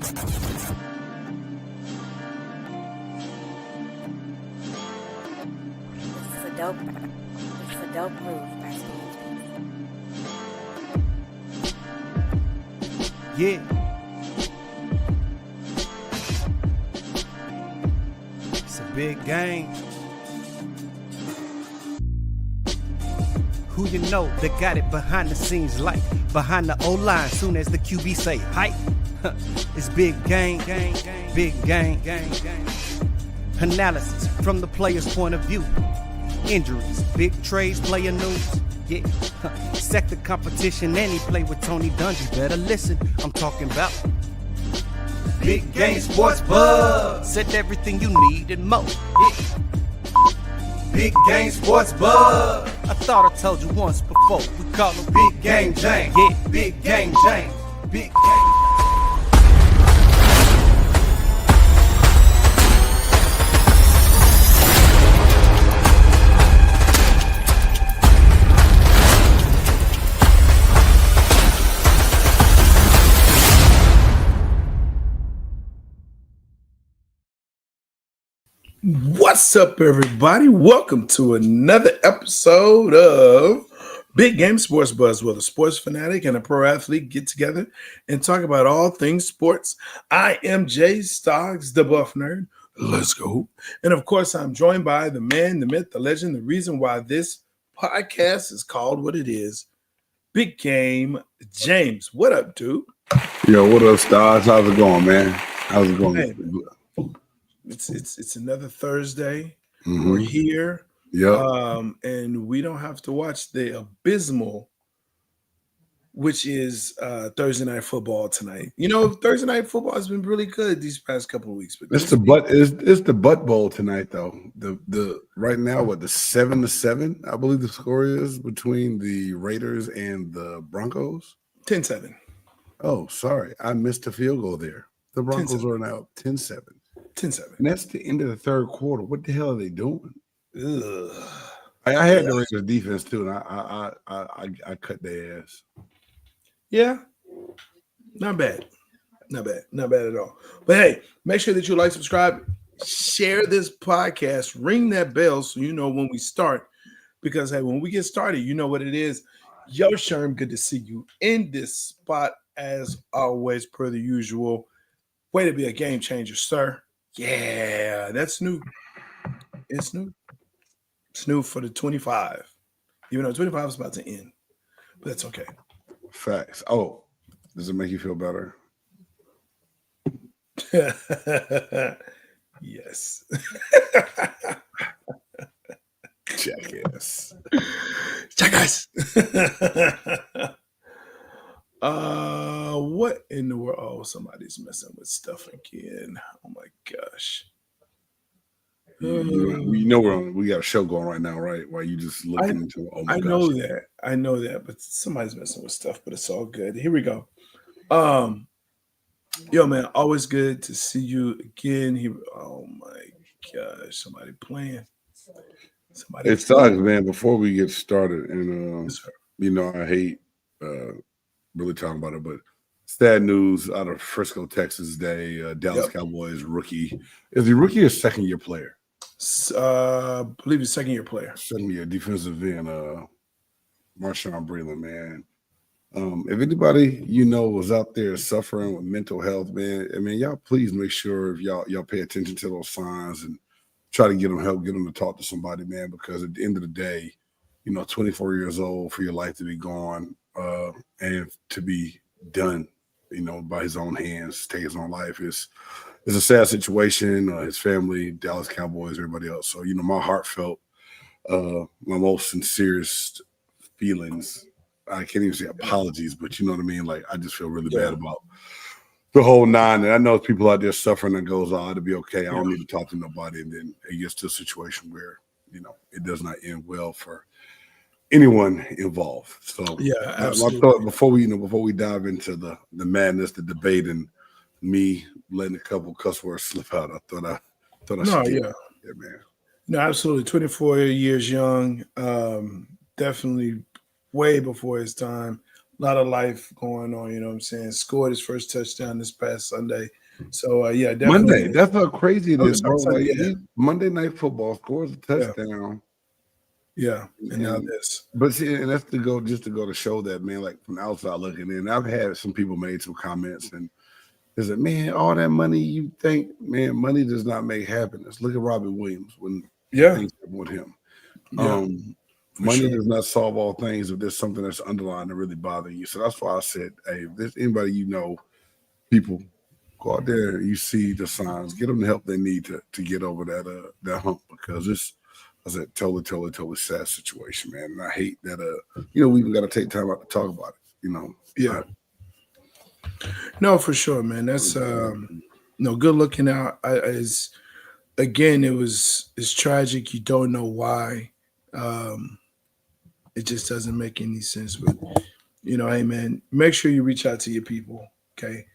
It's a dope move. Yeah. It's a big game. Who you know that got it behind the scenes like behind the O-line soon as the QB say hype. It's big game, big game. Analysis from the player's point of view. Injuries, big trades, player news. Yeah, sector competition, and he play with Tony Dungy. Better listen, I'm talking about Big Game Sports Buzz. Said everything you need and more. Yeah. Big Game Sports Buzz. I thought I told you once before. We call him Big Game James. Yeah, Big Game James. Big Game. What's up, everybody? Welcome to another episode of Big Game Sports Buzz, where the sports fanatic and a pro athlete get together and talk about all things sports. I am Jay Stoggs, the Buff Nerd. Let's go. And of course, I'm joined by the man, the myth, the legend, the reason why this podcast is called what it is, Big Game James. What up, dude? Yo, what up, Stars? How's it going, man? How's it going? Hey, It's another Thursday. Mm-hmm. We're here. Yeah. And we don't have to watch the abysmal, which is Thursday night football tonight. You know, Thursday night football has been really good these past couple of weeks. But It's the butt bowl tonight, though. The right now, what, the 7-7, I believe the score is between the Raiders and the Broncos. 10-7. Oh, sorry, I missed a field goal there. The Broncos 10-7. are now 10-7. 10-7. And that's the end of the third quarter. What the hell are they doing? Ugh. I had the Raiders defense too, and I cut their ass. Yeah. Not bad at all. But hey, make sure that you like, subscribe, share this podcast, ring that bell so you know when we start. Because hey, when we get started, you know what it is. Yo, Sherm, good to see you in this spot as always, per the usual. Way to be a game changer, sir. Yeah, that's new. It's new. It's new for the 25. Even though 25 is about to end. But that's okay. Facts. Oh, does it make you feel better? Yes. Jackass. Jackass. What in the world? Oh, somebody's messing with stuff again. Oh my gosh. You know we got a show going right now, right? While you just looking into oh my gosh. I know that, but somebody's messing with stuff, but it's all good. Here we go. Yo, man, always good to see you again. Oh my gosh, somebody playing. It sucks, man. Before we get started, and Yes, sir. you know, I hate really talking about it, but sad news out of Frisco, Texas today. Dallas Cowboys rookie. Is he rookie or second-year player? I believe he's second-year player. Second-year defensive end, Marshawn Breeland, man. If anybody you know was out there suffering with mental health, man, I mean, y'all please make sure if y'all pay attention to those signs and try to get them help, get them to talk to somebody, man, because at the end of the day, you know, 24 years old, for your life to be gone and to be done, you know, by his own hands, take his own life is a sad situation. His family, Dallas Cowboys, everybody else. So, you know, my heartfelt, my most sincerest feelings. I can't even say apologies, but you know what I mean? Like, I just feel really bad about the whole nine. And I know people out there suffering that goes, oh, it'll be okay. I don't need to talk to nobody. And then it gets to a situation where, you know, it does not end well for anyone involved. So Yeah, I absolutely. thought before we dive into the madness, the debate, and me letting a couple cuss words slip out, I thought I No, should yeah. man. No, absolutely. 24 years young. Definitely way before his time. lot of life going on. You know what I'm saying? Scored his first touchdown this past Sunday. So yeah, definitely. Monday. That's how crazy it is, bro. Sunday, Like Monday Night Football scores a touchdown. Yeah, and now this. But see, and that's to go to show that, man. Like from the outside looking in, I've had some people made some comments and. Is it, man, all that money you think, man, money does not make happiness. Look at Robin Williams when things happen with him. Money does not solve all things if there's something that's underlying that really bothering you. So that's why I said, hey, if there's anybody people go out there, you see the signs, get them the help they need to get over that hump, because it's, I said, totally sad situation, man. And I hate that, we even got to take time out to talk about it, Yeah. No, for sure, man. That's good looking out. It's tragic. You don't know why. It just doesn't make any sense. But hey, man, make sure you reach out to your people. Okay,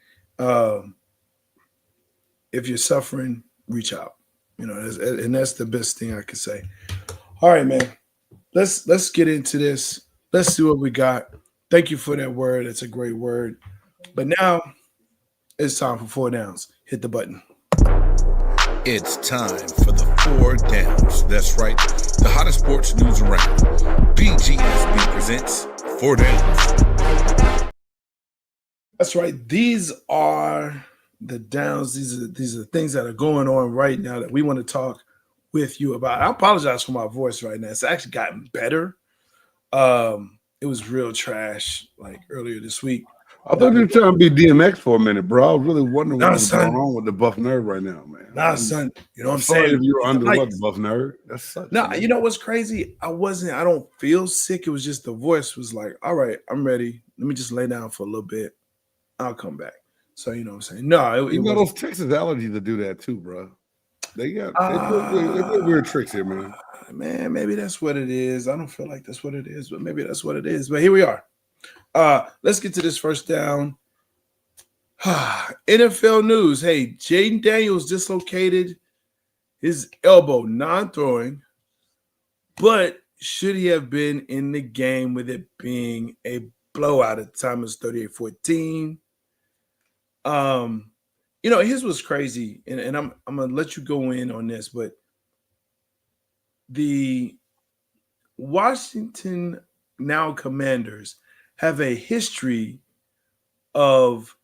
if you're suffering, reach out. And that's the best thing I could say. All right, man. Let's get into this. Let's see what we got. Thank you for that word. It's a great word. But now it's time for 4 downs. Hit the button. It's time for the 4 downs. That's right. The hottest sports news around. BGSB presents 4 downs. That's right. These are the downs. These are things that are going on right now that we want to talk with you about. I apologize for my voice right now. It's actually gotten better. It was real trash like earlier this week. I thought you were trying to be DMX for a minute, bro. I was really wondering what was going on with the buff nerd right now, man. Nah, son. You know what I'm sorry saying? If you were under the buff nerd. That sucks. No, you know what's crazy? I don't feel sick. It was just the voice was like, all right, I'm ready. Let me just lay down for a little bit. I'll come back. So you know what I'm saying? No, those Texas allergies that do that too, bro. They put weird tricks here, man. Man, maybe that's what it is. I don't feel like that's what it is, but maybe that's what it is. But here we are. Let's get to this first down. NFL news. Hey, Jayden Daniels dislocated his elbow, non-throwing, but should he have been in the game with it being a blowout at the time? It was 38-14. His was crazy, and I'm gonna let you go in on this, but the Washington now Commanders have a history of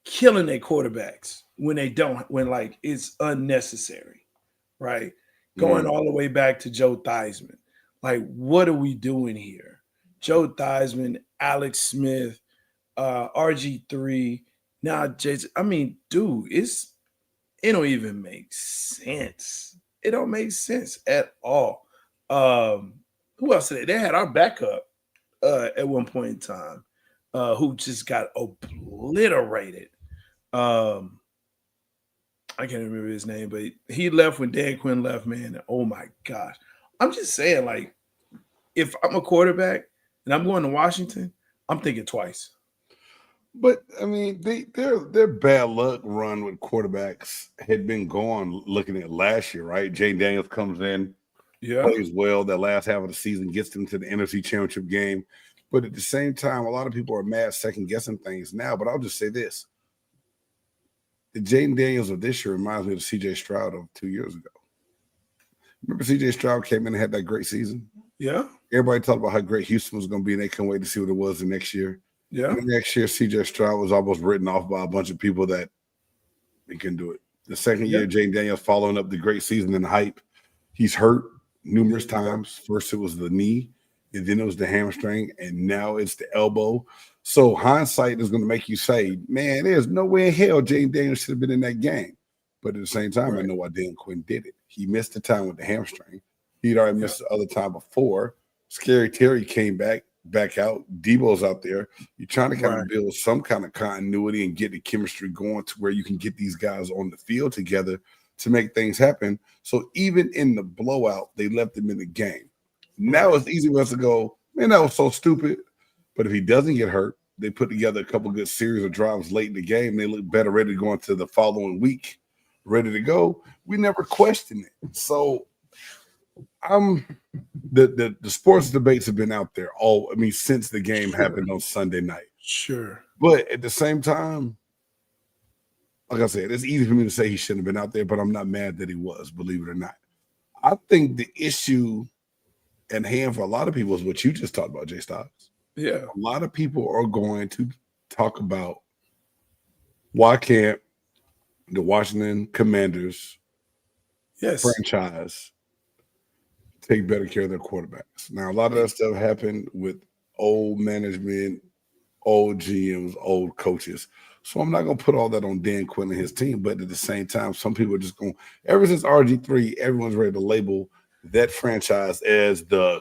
killing their quarterbacks when it's unnecessary, right? Going all the way back to Joe Theismann. Like, what are we doing here? Joe Theismann, Alex Smith, RG3, now Jason. I mean, dude, it don't even make sense. It don't make sense at all. Who else did they had our backup at one point in time, who just got obliterated. I can't remember his name, but he left when Dan Quinn left, man. Oh my gosh. I'm just saying, like, if I'm a quarterback and I'm going to Washington, I'm thinking twice. But I mean, their bad luck run with quarterbacks had been going. Looking at last year, right? Jayden Daniels comes in, plays well. That last half of the season gets them to the NFC Championship game. But at the same time, a lot of people are mad second guessing things now. But I'll just say this: the Jayden Daniels of this year reminds me of the C.J. Stroud of 2 years ago. Remember, C.J. Stroud came in and had that great season. Yeah. Everybody talked about how great Houston was going to be, and they couldn't wait to see what it was the next year. Yeah. And the next year, C.J. Stroud was almost written off by a bunch of people that they couldn't do it. The second year, Jayden Daniels following up the great season and hype. He's hurt numerous times. First, it was the knee, and then it was the hamstring, and now it's the elbow. So hindsight is going to make you say, man, there's no way in hell Jayden Daniels should have been in that game. But at the same time, I know why Dan Quinn did it. He missed the time with the hamstring. He'd already missed the other time before. Scary Terry came back out. Debo's out there. You're trying to kind of build some kind of continuity and get the chemistry going to where you can get these guys on the field together to make things happen. So even in the blowout, they left him in the game. Now it's easy for us to go, man, that was so stupid. But if he doesn't get hurt, they put together a couple good series of drives late in the game. They look better, ready to go into the following week, ready to go. We never questioned it. So The sports debates have been out there since the game happened on Sunday night. Sure. But at the same time, like I said, it's easy for me to say he shouldn't have been out there, but I'm not mad that he was, believe it or not. I think the issue at hand for a lot of people is what you just talked about, Jay Stocks. Yeah. A lot of people are going to talk about why can't the Washington Commanders franchise take better care of their quarterbacks. Now, a lot of that stuff happened with old management, old GMs, old coaches. So I'm not going to put all that on Dan Quinn and his team, but at the same time, some people are just going, ever since RG3, everyone's ready to label that franchise as the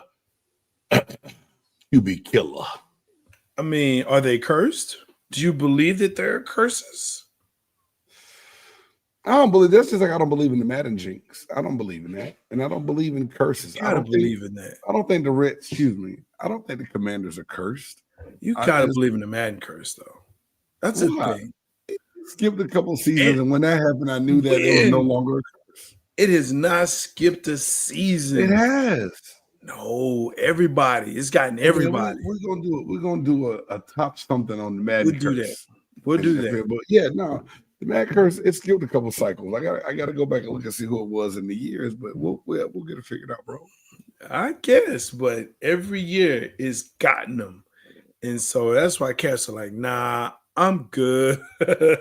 QB killer. I mean, are they cursed? Do you believe that they're curses? I don't believe that's just like I don't believe in the Madden jinx. I don't believe in that. And I don't believe in curses. I don't believe in that. I don't think I don't think the Commanders are cursed. You gotta believe in the Madden curse, though. That's the thing. It skipped a couple of seasons, and when that happened, I knew that it was no longer a curse. It has not skipped a season. It has. No, everybody. It's gotten everybody. We're gonna do it. We're gonna do a top something on the Madden We'll do that. We'll do that. But yeah, no, the Madden curse, it skipped a couple cycles. I gotta go back and look and see who it was in the years, but we'll get it figured out, bro. I guess, but every year it's gotten them. And so that's why cats are like, nah, I'm good. Let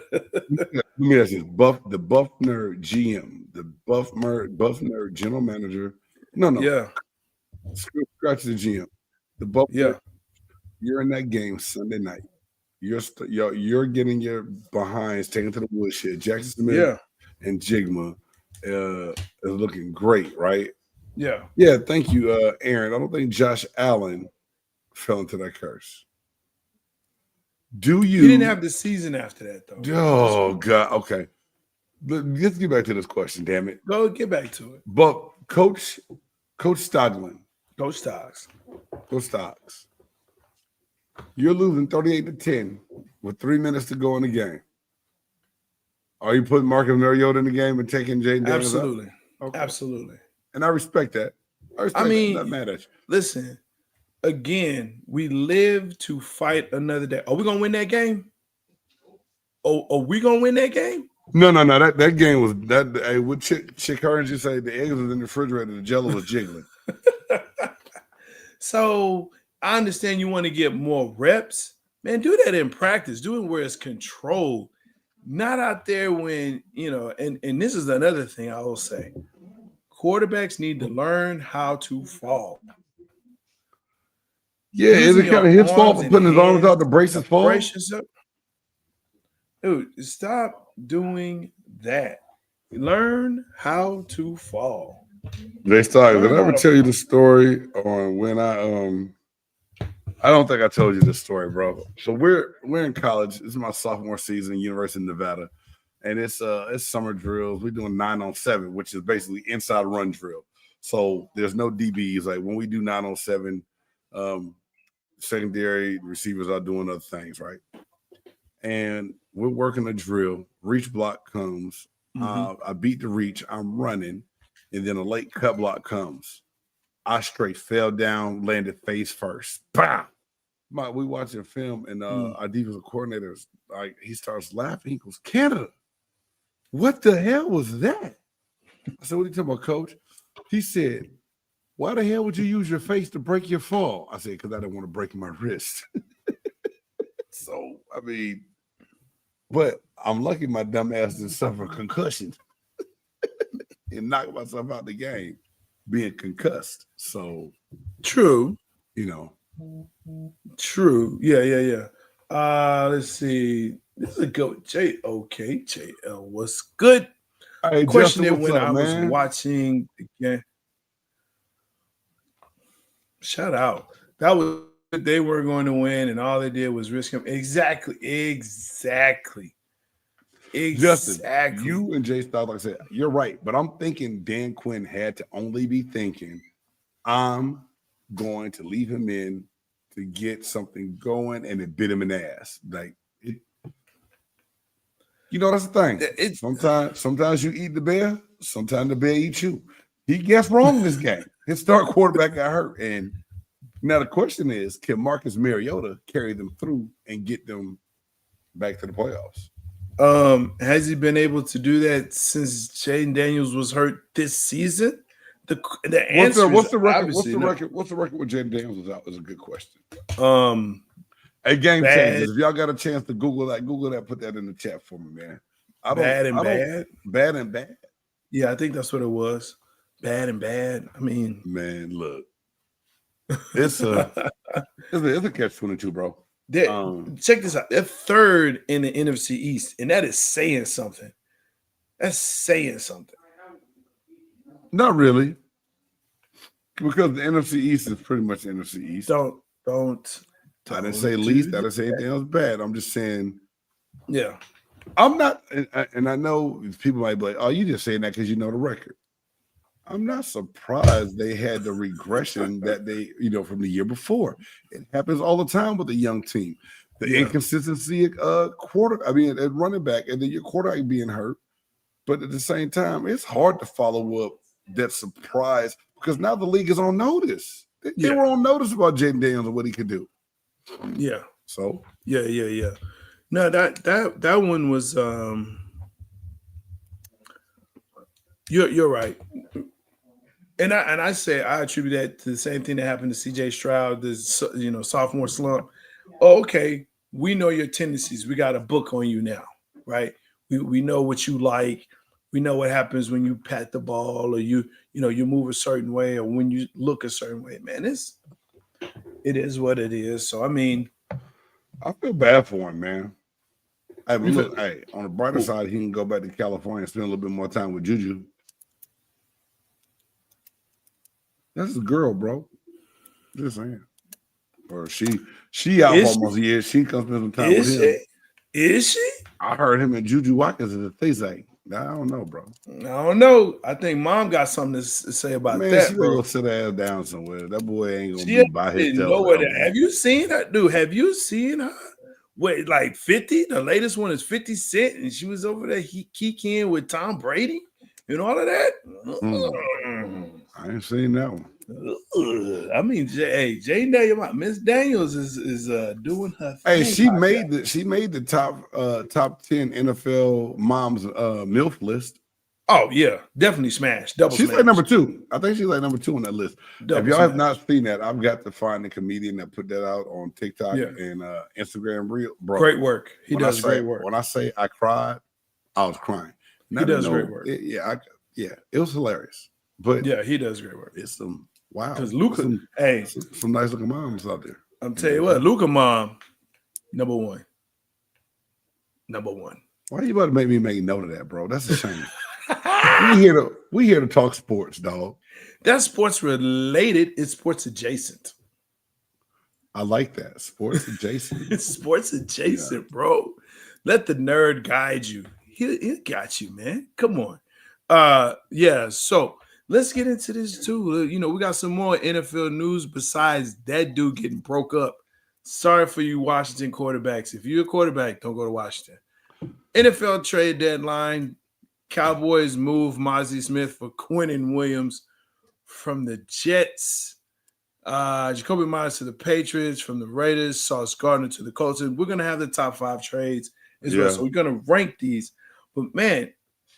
me ask you, the Buffner GM, the Buffner general manager. No. Yeah. Scratch the GM. The Buffner. Yeah. You're in that game Sunday night. You're getting your behinds taken to the woodshed. Jackson Smith and Jigma is looking great, right? Yeah. Yeah, thank you, Aaron. I don't think Josh Allen fell into that curse. He didn't have the season after that, though. Oh, God. Okay. Let's get back to this question, damn it. Go get back to it. But Coach Stoglen. Coach Stocks. You're losing 38-10 with 3 minutes to go in the game. Are you putting Marcus Mariota in the game and taking Jayden Daniels Absolutely. out? Okay. Absolutely. And I respect that. I'm not mad at you. Listen, again, we live to fight another day. Are we going to win that game? Are we going to win that game? No. That game was that. Hey, what Chick Hearns just say? The eggs was in the refrigerator. The Jello was jiggling. So I understand you want to get more reps, man. Do that in practice. Do it where it's controlled, not out there when And this is another thing I will say: quarterbacks need to learn how to fall. Yeah, is it kind of his fault for putting his arms out to brace his fall? Dude, stop doing that. Learn how to fall. Jay Stocks, did I ever tell you the story on when I don't think I told you this story, bro. So we're in college. This is my sophomore season, University of Nevada, and it's summer drills. We're doing 9-on-7, which is basically inside run drill. So there's no DBs. Like when we do 9-on-7, secondary receivers are doing other things, right? And we're working a drill. Reach block comes. I beat the reach. I'm running, and then a late cut block comes. I straight fell down, landed face first. Bam! We watching film, and our defensive coordinator, he starts laughing. He goes, "Canada, what the hell was that?" I said, "What are you talking about, Coach?" He said, "Why the hell would you use your face to break your fall?" I said, "Because I didn't want to break my wrist." So, I mean, but I'm lucky my dumb ass didn't suffer concussion and knock myself out the game being concussed. So, true. True. Yeah. Let's see. This is a good JL. What's good? Hey, question Justin, it when I man? was watching the game. Shout out. That was they were going to win, and all they did was risk him. Exactly. Justin, you and Jay Styles, like I said, you're right. But I'm thinking Dan Quinn had to only be thinking, I'm going to leave him in to get something going, and it bit him in the ass. Like, that's the thing. Sometimes you eat the bear, sometimes the bear eats you. He guessed wrong this game. His start quarterback got hurt. And now the question is, can Marcus Mariota carry them through and get them back to the playoffs? Has he been able to do that since Jayden Daniels was hurt this season? The answer what's the is record? What's the no. record? What's the record with Jayden Daniels was out? Is a good question. A game bad, changers. If y'all got a chance to Google that, put that in the chat for me, man. Bad and bad. Yeah, I think that's what it was. Bad and bad. I mean, man, look, it's a catch-22, bro. Check this out. They're third in the NFC East, and that is saying something. That's saying something. Not really, because the NFC East is pretty much the NFC East. Don't. I didn't say least. I didn't say anything else bad. I'm just saying. Yeah. I'm not, and I know people might be like, "Oh, you just saying that because you know the record." I'm not surprised they had the regression that they, from the year before. It happens all the time with a young team. The inconsistency at running back, and then your quarterback being hurt. But at the same time, it's hard to follow up that surprise because now the league is on notice. They were on notice about Jayden Daniels and what he could do. Yeah. So yeah. No, that one was you're right. And I say I attribute that to the same thing that happened to CJ Stroud, this sophomore slump. Oh, okay, we know your tendencies. We got a book on you now, right? We know what you like. We know what happens when you pat the ball or you move a certain way or when you look a certain way. Man, it is what it is. So I mean, I feel bad for him, man. I mean, look, on the brighter side, he can go back to California and spend a little bit more time with Juju. That's his girl, bro. Just saying. Or she out for almost a year. She comes spend some time with him. Is she? I heard him and Juju Watkins in the thing. I don't know, bro. I don't know. I think mom got something to say about that, she bro. Go sit her ass down somewhere. That boy ain't gonna be by himself. Have you seen her, dude? Have you seen her? Wait, like 50? The latest one is 50 Cent, and she was over there kikiing with Tom Brady and all of that. I ain't seen that one. I mean, Jayden Daniels, Miss Daniels is doing her thing. Hey, she made the top 10 NFL moms MILF list. Oh yeah, definitely smashed. She's like number 2. I think she's like number 2 on that list. If y'all have not seen that, I've got to find the comedian that put that out on TikTok and Instagram reel. Bro, great work. He does great work. When I say I cried, I was crying. He does great work. It was hilarious. But yeah, he does great work. It's some wow. Because Luca, some nice looking moms out there. I'm telling you what, Luca mom, number one. Why you about to make me make note of that, bro? That's a shame. we here to talk sports, dog. That's sports related. It's sports adjacent. I like that. Sports adjacent. It's sports adjacent, bro. Let the nerd guide you. He got you, man. Come on. So let's get into this too. We got some more NFL news besides that dude getting broke up. Sorry for you Washington quarterbacks. If you're a quarterback, don't go to Washington. NFL trade deadline. Cowboys move Mazi Smith for Quinnen Williams from the Jets. Jakobi Meyers to the Patriots from the Raiders. Sauce Gardner to the Colts. And we're going to have the top 5 trades as well. So we're going to rank these. But, man,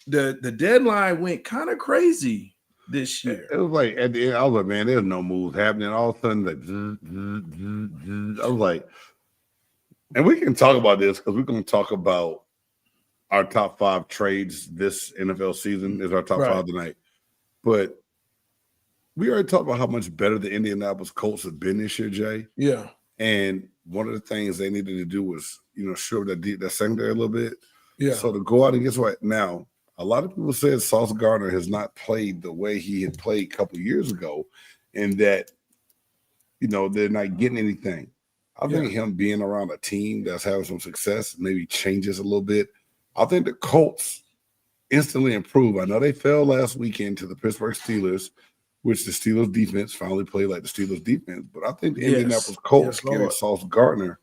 the deadline went kind of crazy this year. It was like at the end, I was like, man, there's no moves happening. All of a sudden, I was like, and we can talk about this because we're going to talk about our top 5 trades this NFL season is our top 5 tonight. But we already talked about how much better the Indianapolis Colts have been this year, Jay. Yeah. And one of the things they needed to do was, shore that secondary a little bit. Yeah. So to go out and guess what? Now, a lot of people said Sauce Gardner has not played the way he had played a couple years ago, and that, they're not getting anything. I think him being around a team that's having some success maybe changes a little bit. I think the Colts instantly improve. I know they fell last weekend to the Pittsburgh Steelers, which the Steelers defense finally played like the Steelers defense. But I think the Indianapolis Colts getting Sauce Gardner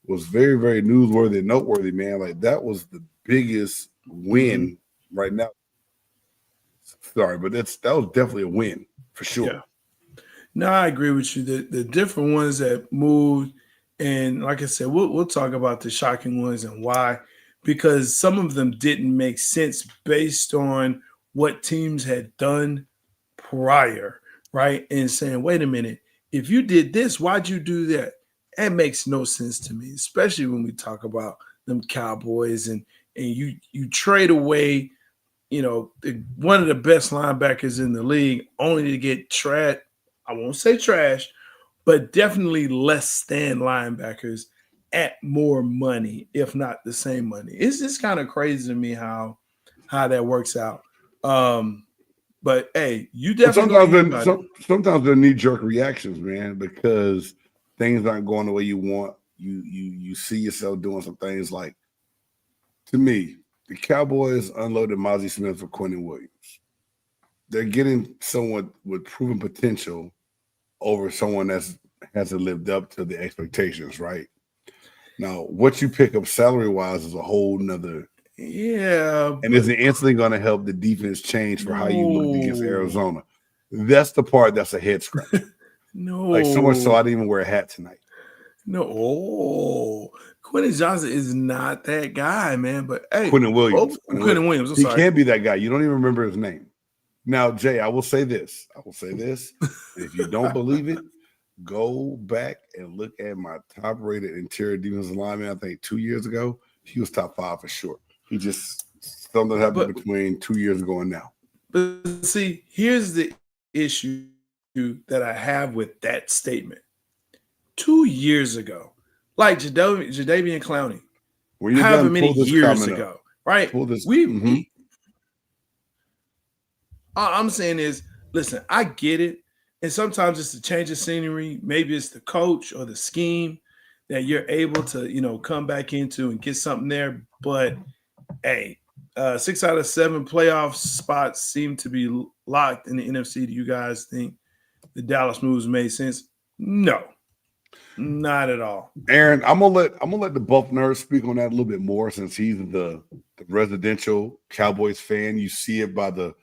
was very, very newsworthy and noteworthy, man. Like that was the biggest win right now. Sorry, but that was definitely a win for sure. Yeah. No, I agree with you. The different ones that moved, and like I said, we'll talk about the shocking ones and why, because some of them didn't make sense based on what teams had done prior, right? And saying, wait a minute, if you did this, why'd you do that? That makes no sense to me, especially when we talk about them Cowboys and you trade away, one of the best linebackers in the league only to get trash. I won't say trash, but definitely less than linebackers at more money, if not the same money. It's just kind of crazy to me how that works out. But hey, you definitely sometimes they're knee-jerk reactions, man, because things aren't going the way you want. You see yourself doing some things like, to me, the Cowboys unloaded Mazi Smith for Quinnen Williams. They're getting someone with proven potential over someone that hasn't lived up to the expectations, right? Now, what you pick up salary-wise is a whole nother. Yeah. And is it instantly going to help the defense change for how you look against Arizona? That's the part that's a head scratcher. No. Like, so much so I didn't even wear a hat tonight. No. Quentin Johnson is not that guy, man. But hey, Quinnen Williams. Quinnen Williams. He can't be that guy. You don't even remember his name. Now, Jay, I will say this. If you don't believe it, go back and look at my top-rated interior defensive lineman. I think 2 years ago, he was top 5 for sure. He just something happened between 2 years ago and now. But see, here's the issue that I have with that statement. 2 years ago, like Jadeveon Clowney, however many years ago, right? I'm saying is, listen, I get it. And sometimes it's the change of scenery. Maybe it's the coach or the scheme that you're able to, come back into and get something there. But, hey, 6 out of 7 playoff spots seem to be locked in the NFC. Do you guys think the Dallas moves made sense? No, not at all. Aaron, I'm gonna let the Buff Nerd speak on that a little bit more, since he's the residential Cowboys fan. You see it by the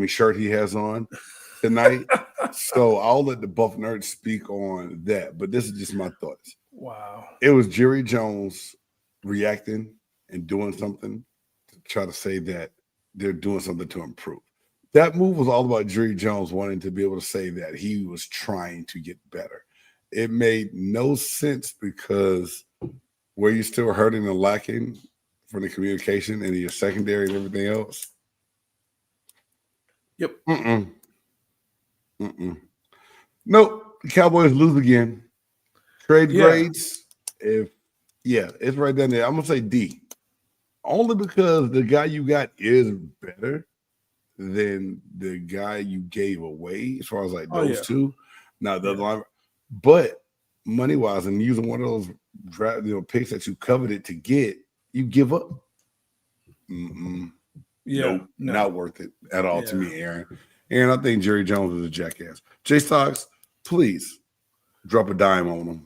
shirt he has on tonight. So I'll let the Buff Nerd speak on that. But this is just my thoughts. Wow. It was Jerry Jones reacting and doing something to try to say that they're doing something to improve. That move was all about Jerry Jones wanting to be able to say that he was trying to get better. It made no sense, because were you still hurting and lacking from the communication and your secondary and everything else? Yep. Nope. The Cowboys lose again. Trade grades, it's right down there. I'm gonna say D. Only because the guy you got is better than the guy you gave away, as far as like those two. Now the line, but money wise, and using one of those draft picks that you coveted to get, you give up. Not worth it at all to me, Aaron. Aaron, I think Jerry Jones is a jackass. Jay Stocks, please drop a dime on him.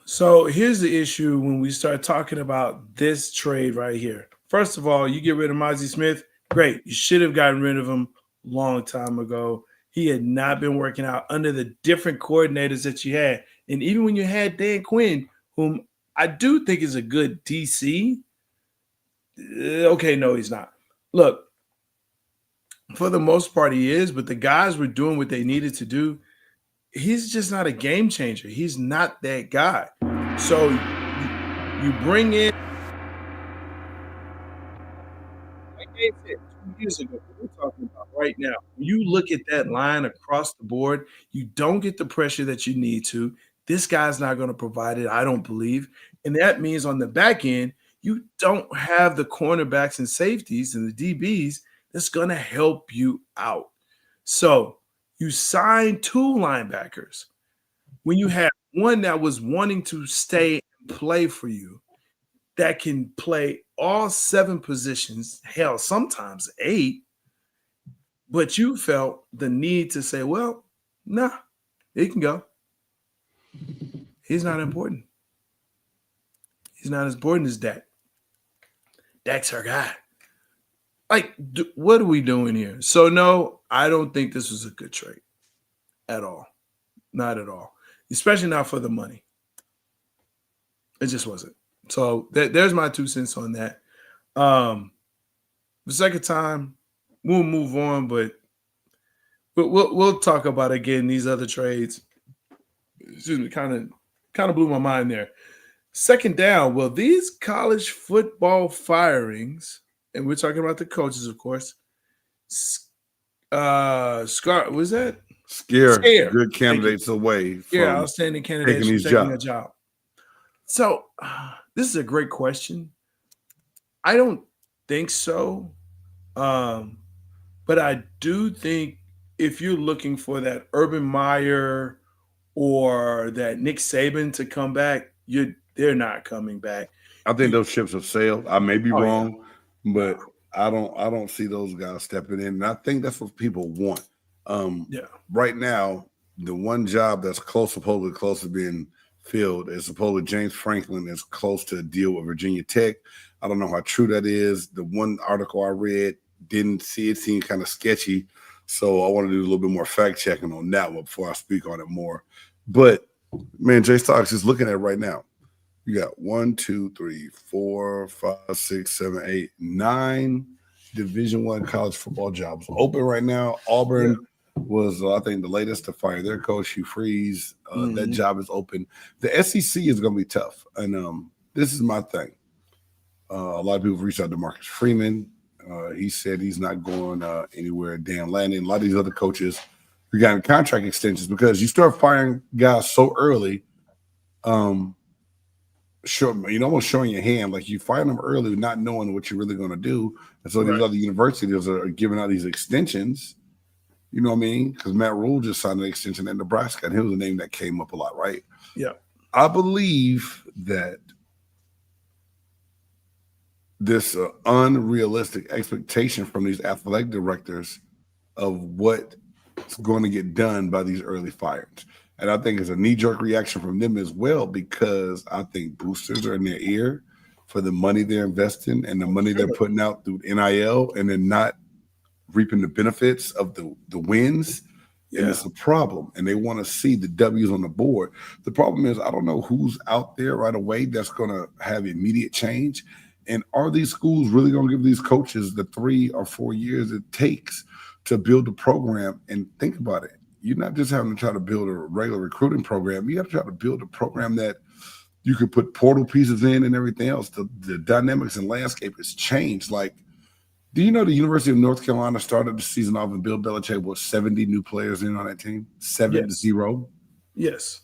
So here's the issue when we start talking about this trade right here. First of all, you get rid of Mazi Smith. Great. You should have gotten rid of him a long time ago. He had not been working out under the different coordinators that you had. And even when you had Dan Quinn, whom I do think is a good DC. Okay, no, he's not. Look, for the most part, he is, but the guys were doing what they needed to do. He's just not a game changer. He's not that guy. So you bring in, like I said 2 years ago, what we're talking about right now. When you look at that line across the board, you don't get the pressure that you need to. This guy's not going to provide it, I don't believe. And that means on the back end, you don't have the cornerbacks and safeties and the DBs that's going to help you out. So you signed 2 linebackers when you had one that was wanting to stay and play for you, that can play all 7 positions, hell, sometimes 8, but you felt the need to say, well, nah, he can go. He's not important. He's not as important as Dak. Dak's our guy. Like, what are we doing here? So, no, I don't think this was a good trade at all. Not at all. Especially not for the money. It just wasn't. So, there's my 2 cents on that. The second time, we'll move on, but we'll talk about, again, these other trades. Excuse me, kind of blew my mind there. Second down, well, these college football firings, and we're talking about the coaches, of course. Was that? Scare Scare. good candidates away from outstanding candidates taking from taking a job. So this is a great question. I don't think so. But I do think if you're looking for that Urban Meyer or that Nick Saban to come back, they're not coming back. I think those ships have sailed. I may be wrong, but I don't see those guys stepping in. And I think that's what people want. Right now, the one job that's supposedly close to being filled is supposedly James Franklin is close to a deal with Virginia Tech. I don't know how true that is. The one article I read didn't see it, seemed kind of sketchy. So I want to do a little bit more fact checking on that one before I speak on it more. But man, Jay Stocks is looking at it right now. You got 1, 2, 3, 4, 5, 6, 7, 8, 9 Division I college football jobs open right now. Auburn was, I think, the latest to fire their coach, Hugh Freeze. That job is open. The SEC is going to be tough. And this is my thing. A lot of people reached out to Marcus Freeman. He said he's not going anywhere. Dan Lanning, a lot of these other coaches, we got contract extensions because you start firing guys so early. Almost showing your hand, like you fire them early, not knowing what you're really going to do. And so these other universities are giving out these extensions. You know what I mean? Because Matt Rule just signed an extension at Nebraska, and he was a name that came up a lot, right? Yeah. I believe that this unrealistic expectation from these athletic directors of what's going to get done by these early firings. And I think it's a knee-jerk reaction from them as well, because I think boosters are in their ear for the money they're investing and the money they're putting out through NIL, and then not reaping the benefits of the wins. And it's a problem. And they want to see the W's on the board. The problem is, I don't know who's out there right away that's going to have immediate change. And are these schools really going to give these coaches the 3 or 4 years it takes to build a program? And think about it. You're not just having to try to build a regular recruiting program. You got to try to build a program that you could put portal pieces in and everything else. The dynamics and landscape has changed. Like, do you know the University of North Carolina started the season off and Bill Belichick was 70 new players in on that team? 7-0? Yes.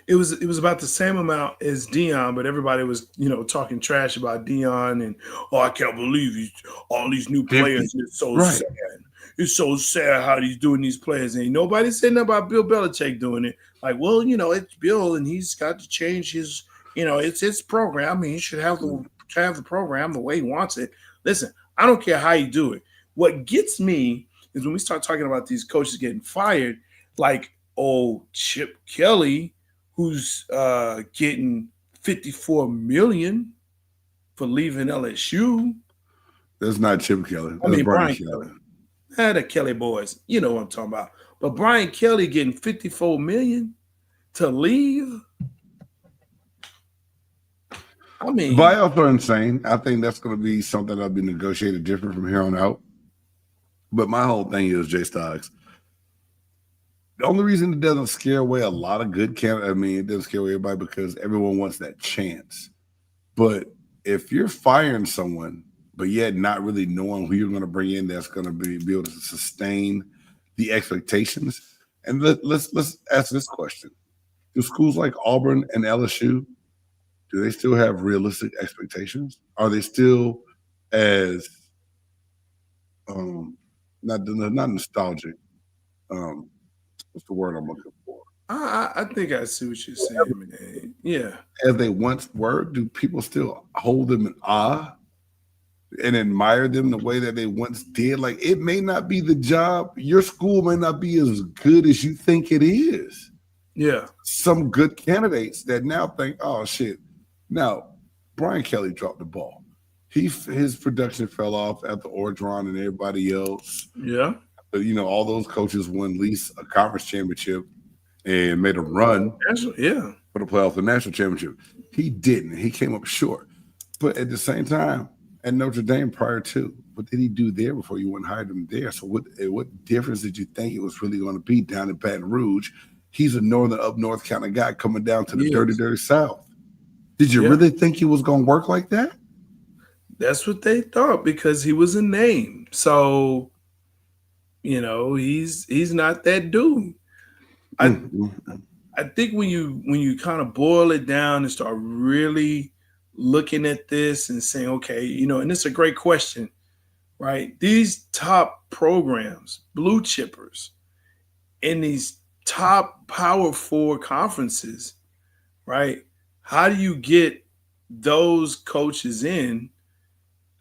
It was about the same amount as Deion, but everybody was, talking trash about Deion and, I can't believe all these new players. It's so sad. It's so sad how he's doing these players. And nobody said nothing about Bill Belichick doing it. Like, well, it's Bill, and he's got to change his, it's his program. I mean, he should have the program the way he wants it. Listen, I don't care how you do it. What gets me is when we start talking about these coaches getting fired, like, Chip Kelly, who's getting $54 million for leaving LSU. That's not Chip Kelly. That's Brian Kelly. The Kelly boys. You know what I'm talking about. But Brian Kelly getting $54 million to leave. I mean, buyouts are insane. I think that's going to be something that'll be negotiated different from here on out. But my whole thing is, Jay Stocks, the only reason it doesn't scare away a lot of good candidates, it doesn't scare away everybody because everyone wants that chance. But if you're firing someone, but yet not really knowing who you're going to bring in that's going to be able to sustain the expectations, and let's ask this question: do schools like Auburn and LSU, do they still have realistic expectations? Are they still as not nostalgic? What's the word I'm looking for? I think I see what you're saying, man. Yeah. As they once were, do people still hold them in awe and admire them the way that they once did? Like, it may not be the job. Your school may not be as good as you think it is. Yeah. Some good candidates that now think, oh, shit. Now, Brian Kelly dropped the ball. his production fell off after Orgeron and everybody else. Yeah. But, all those coaches won at least a conference championship and made a run Yeah. for the playoffs, the national championship. He didn't. He came up short. But at the same time, at Notre Dame prior to, what did he do there before you went and hired him there? So what difference did you think it was really going to be down in Baton Rouge? He's a up north kind of guy coming down to the dirty South. Did you really think he was going to work like that? That's what they thought because he was a name. So, he's not that dude. I think when you kind of boil it down and start really looking at this and saying, okay, and it's a great question, right? These top programs, blue chippers, in these top Power 4 conferences, right? How do you get those coaches in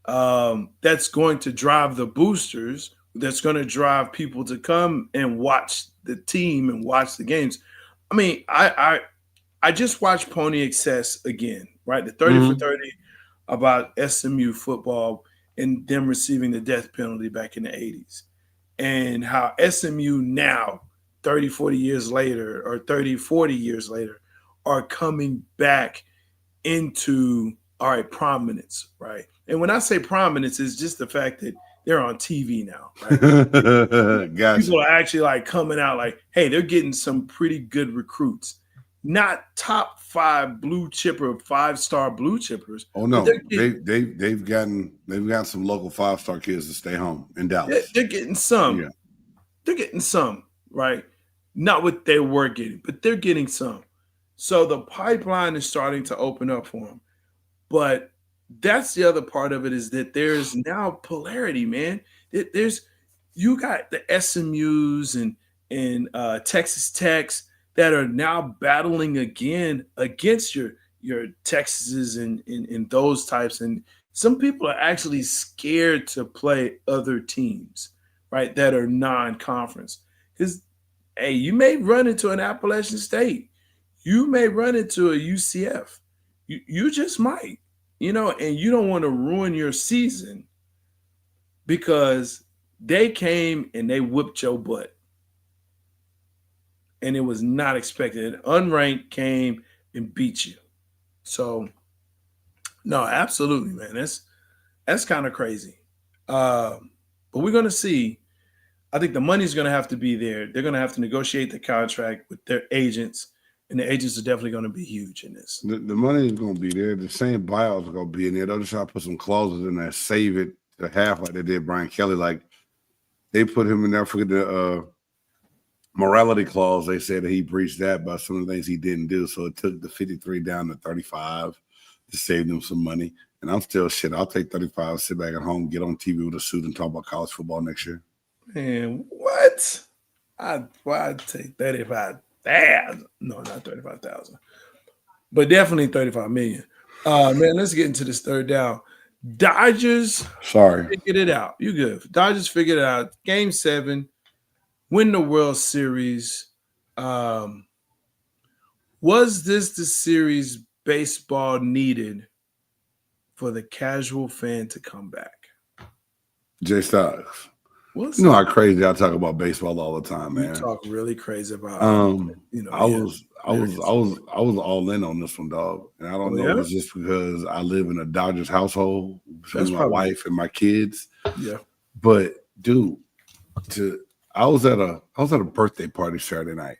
that's going to drive the boosters, that's going to drive people to come and watch the team and watch the games? I mean, I just watched Pony Excess again, right? The 30 for 30 about SMU football and them receiving the death penalty back in the 80s and how SMU now, 30, 40 years later or 30, 40 years later, are coming back into, prominence, right? And when I say prominence, it's just the fact that they're on TV now, right? Gotcha. People are actually coming out hey, they're getting some pretty good recruits. Not top 5 blue chipper, 5-star blue chippers. Oh no, they've gotten some local 5-star kids to stay home in Dallas. They're getting some. Yeah. They're getting some, right? Not what they were getting, but they're getting some. So the pipeline is starting to open up for them. But that's the other part of it is that there's now polarity, man. You got the SMUs and Texas Techs that are now battling again against your Texases and those types. And some people are actually scared to play other teams, right, that are non-conference. Because, hey, you may run into an Appalachian State. You may run into a UCF. You just might, and you don't want to ruin your season because they came and they whipped your butt. And it was not expected. An unranked came and beat you. So, no, absolutely, man. That's kind of crazy. But we're going to see. I think the money's going to have to be there. They're going to have to negotiate the contract with their agents, and the agents are definitely going to be huge in this. The money is going to be there. The same buyouts are going to be in there. They'll just try to put some clauses in there, save it to half like they did Brian Kelly. Like, they put him in there for the morality clause. They said that he breached that by some of the things he didn't do. So it took the 53 down to 35 to save them some money. And I'm still I'll take 35, sit back at home, get on TV with a suit and talk about college football next year. Man, what? I'd take 35,000. No, not 35,000. But definitely 35 million. Man, let's get into this third down. Dodgers figured it out. You good. Dodgers figured it out. Game 7. Win the World Series. Was this the series baseball needed for the casual fan to come back? Jay Stocks. You know how crazy I talk about baseball all the time, man. You talk really crazy about I was all in on this one, dog. And I don't know if it's just because I live in a Dodgers household between my wife and my kids. Yeah. But dude, I was at a birthday party Saturday night.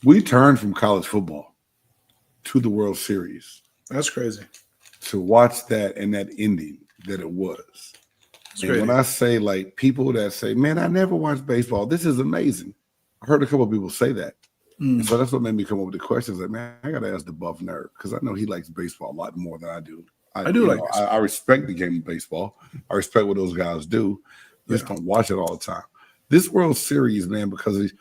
We turned from college football to the World Series. That's crazy. To watch that and that ending that it was. And when I say, people that say, man, I never watched baseball, this is amazing. I heard a couple of people say that. And so that's what made me come up with the questions. Like, man, I got to ask the buff nerd because I know he likes baseball a lot more than I do. I respect the game of baseball. I respect what those guys do. I just don't watch it all the time. This World Series, man, because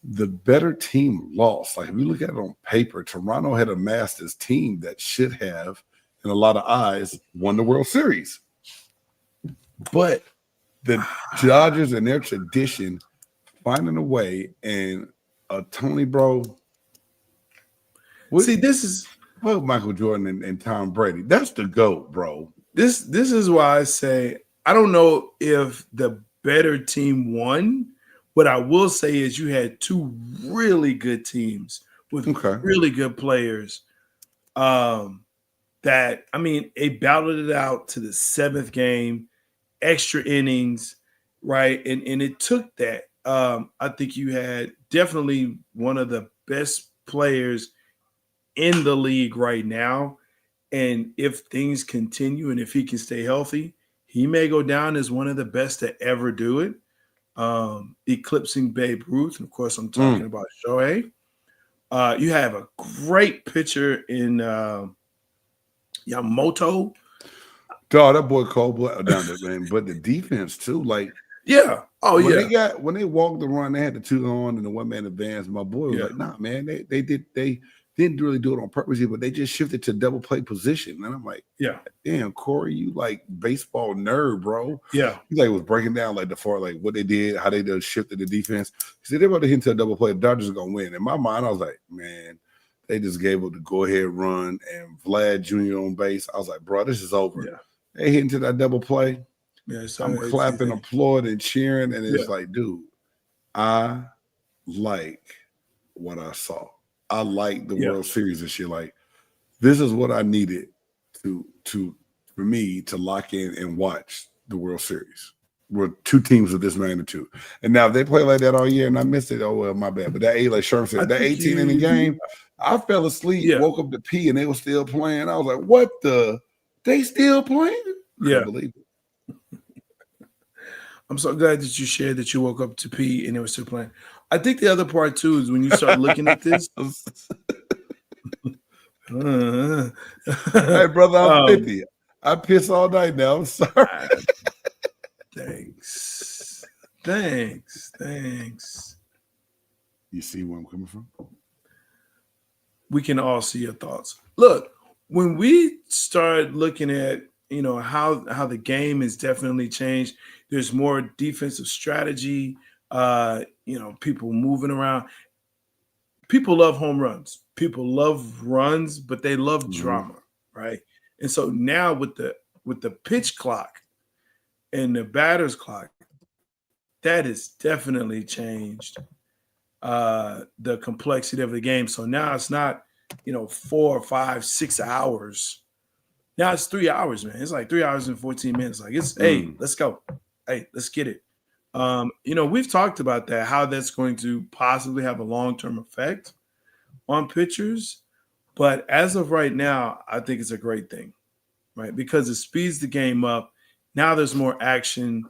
the better team lost. Like, if you look at it on paper, Toronto had amassed this team that should have, in a lot of eyes, won the World Series. But the Dodgers and their tradition finding a way, and Tony, bro. See, this is Michael Jordan and Tom Brady. That's the GOAT, bro. this is why I say I don't know if the better team won. What I will say is you had two really good teams with really good players. That I mean, they battled it out to the seventh game, extra innings, right? And it took that. I think you had definitely one of the best players in the league right now. And if things continue and if he can stay healthy, he may go down as one of the best to ever do it, eclipsing Babe Ruth. And of course, I'm talking about Shohei. You have a great pitcher in Yamamoto. Dog, that boy cold blood down there, man. But the defense too, like when they walked the run, they had the 2 on and the 1-man advance. My boy was like, nah, man, they didn't really do it on purpose, but they just shifted to double play position. And I'm like, damn, Corey, you like baseball nerd, bro. Yeah. He like was breaking down like what they did, how they just shifted the defense. He said they're about to hit into a double play. The Dodgers are gonna win. In my mind, I was like, man, they just gave up the go-ahead run and Vlad Jr. on base. I was like, bro, this is over. Yeah. They hit into that double play. Yeah, so I'm clapping, applauding, cheering, and it's like, dude, I like what I saw. I like the World Series this year. Like, this is what I needed for me to lock in and watch the World Series. We're 2 teams of this magnitude. And now if they play like that all year and I missed it, oh well, my bad. But that like Sherman said, that 18 inning game, I fell asleep, woke up to pee, and they were still playing. I was like, what the? They still playing? I can't believe it. I'm so glad that you shared that you woke up to pee and they were still playing. I think the other part too is when you start looking at this. Hey, brother, I'm 50. I piss all night now. I'm sorry. Thanks. You see where I'm coming from? We can all see your thoughts. Look, when we start looking at, how the game has definitely changed, there's more defensive strategy, people moving around. People love home runs. People love runs, but they love drama, right? And so now with the pitch clock and the batter's clock, that has definitely changed the complexity of the game. So now it's not, 4, 5, 6 hours. Now it's 3 hours, man. It's like 3 hours and 14 minutes. Like hey, let's go. Hey, let's get it. We've talked about that, how that's going to possibly have a long-term effect on pitchers. But as of right now, I think it's a great thing, right? Because it speeds the game up. Now there's more action.